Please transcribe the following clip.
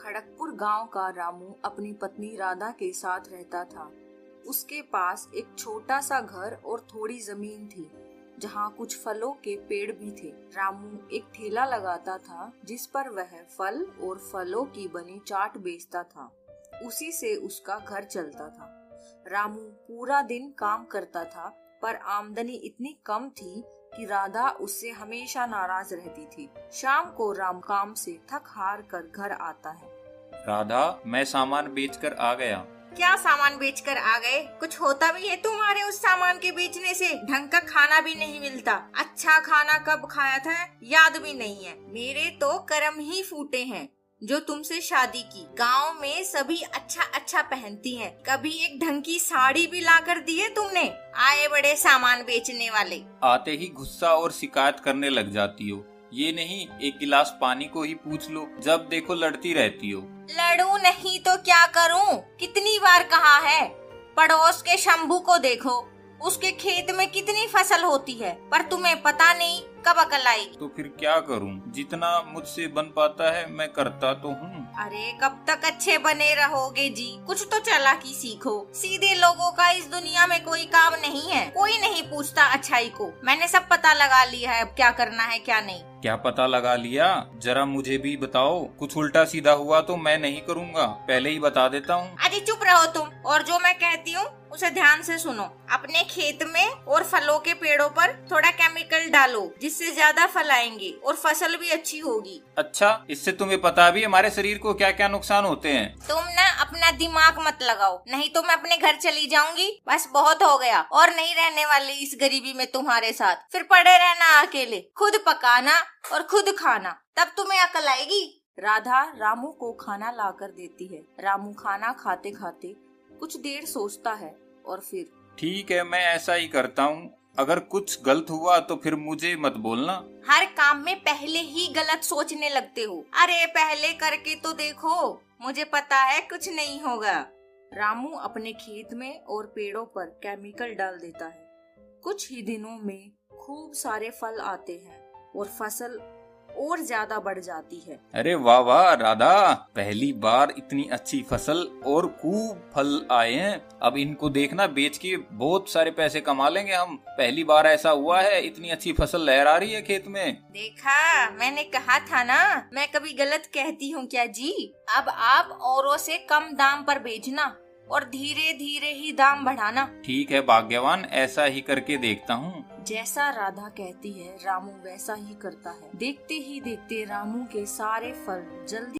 खड़गपुर गांव का रामू अपनी पत्नी राधा के साथ रहता था। उसके पास एक छोटा सा घर और थोड़ी जमीन थी, जहाँ कुछ फलों के पेड़ भी थे। रामू एक ठेला लगाता था, जिस पर वह फल और फलों की बनी चाट बेचता था। उसी से उसका घर चलता था। रामू पूरा दिन काम करता था, पर आमदनी इतनी कम थी कि राधा उससे हमेशा नाराज रहती थी। शाम को राम काम से थक हार कर घर आता है। राधा, मैं सामान बेचकर आ गया। क्या सामान बेचकर आ गए? कुछ होता भी है तुम्हारे उस सामान के बेचने से? ढंग का खाना भी नहीं मिलता। अच्छा खाना कब खाया था याद भी नहीं है। मेरे तो कर्म ही फूटे हैं जो तुमसे शादी की। गांव में सभी अच्छा अच्छा पहनती हैं। कभी एक ढंग की साड़ी भी ला कर दी है तुमने? आए बड़े सामान बेचने वाले। आते ही गुस्सा और शिकायत करने लग जाती हो। ये नहीं, एक गिलास पानी को ही पूछ लो, जब देखो लड़ती रहती हो। लड़ू नहीं तो क्या करूं? कितनी बार कहा है। पड़ोस के शंभू को देखो, उसके खेत में कितनी फसल होती है, पर तुम्हें पता नहीं, कब अकल आएगी? तो फिर क्या करूं? जितना मुझसे बन पाता है मैं करता तो हूँ। अरे कब तक अच्छे बने रहोगे जी? कुछ तो चालाकी सीखो। सीधे लोगों का इस दुनिया में कोई काम नहीं है। कोई नहीं पूछता अच्छाई को। मैंने सब पता लगा लिया है, अब क्या करना है क्या नहीं। क्या पता लगा लिया? जरा मुझे भी बताओ। कुछ उल्टा सीधा हुआ तो मैं नहीं करूँगा, पहले ही बता देता हूँ। अरे चुप रहो तुम, और जो मैं कहती हूँ उसे ध्यान से सुनो। अपने खेत में और फलों के पेड़ों पर थोड़ा केमिकल डालो, जिससे ज्यादा फल आएंगे और फसल भी अच्छी होगी। अच्छा, इससे तुम्हें पता भी हमारे शरीर को क्या क्या नुकसान होते हैं? तुम ना अपना दिमाग मत लगाओ, नहीं तो मैं अपने घर चली जाऊंगी। बस बहुत हो गया, और नहीं रहने वाली इस गरीबी में तुम्हारे साथ। फिर पड़े रहना अकेले, खुद पकाना और खुद खाना, तब तुम्हें अकल आएगी। राधा रामू को खाना लाकर देती है। रामू खाना खाते खाते कुछ देर सोचता है और फिर ठीक है, मैं ऐसा ही करता हूँ। अगर कुछ गलत हुआ तो फिर मुझे मत बोलना। हर काम में पहले ही गलत सोचने लगते हो। अरे पहले करके तो देखो, मुझे पता है कुछ नहीं होगा। रामू अपने खेत में और पेड़ों पर केमिकल डाल देता है। कुछ ही दिनों में खूब सारे फल आते हैं और फसल और ज्यादा बढ़ जाती है। अरे वाह वाह राधा, पहली बार इतनी अच्छी फसल और खूब फल आए हैं। अब इनको देखना, बेच के बहुत सारे पैसे कमा लेंगे हम। पहली बार ऐसा हुआ है, इतनी अच्छी फसल लहरा रही है खेत में। देखा, मैंने कहा था ना, मैं कभी गलत कहती हूँ क्या जी? अब आप औरों से कम दाम पर बेचना और धीरे धीरे ही दाम बढ़ाना। ठीक है भाग्यवान, ऐसा ही करके देखता हूँ। जैसा राधा कहती है, रामू वैसा ही करता है। देखते ही देखते रामू के सारे फल जल्दी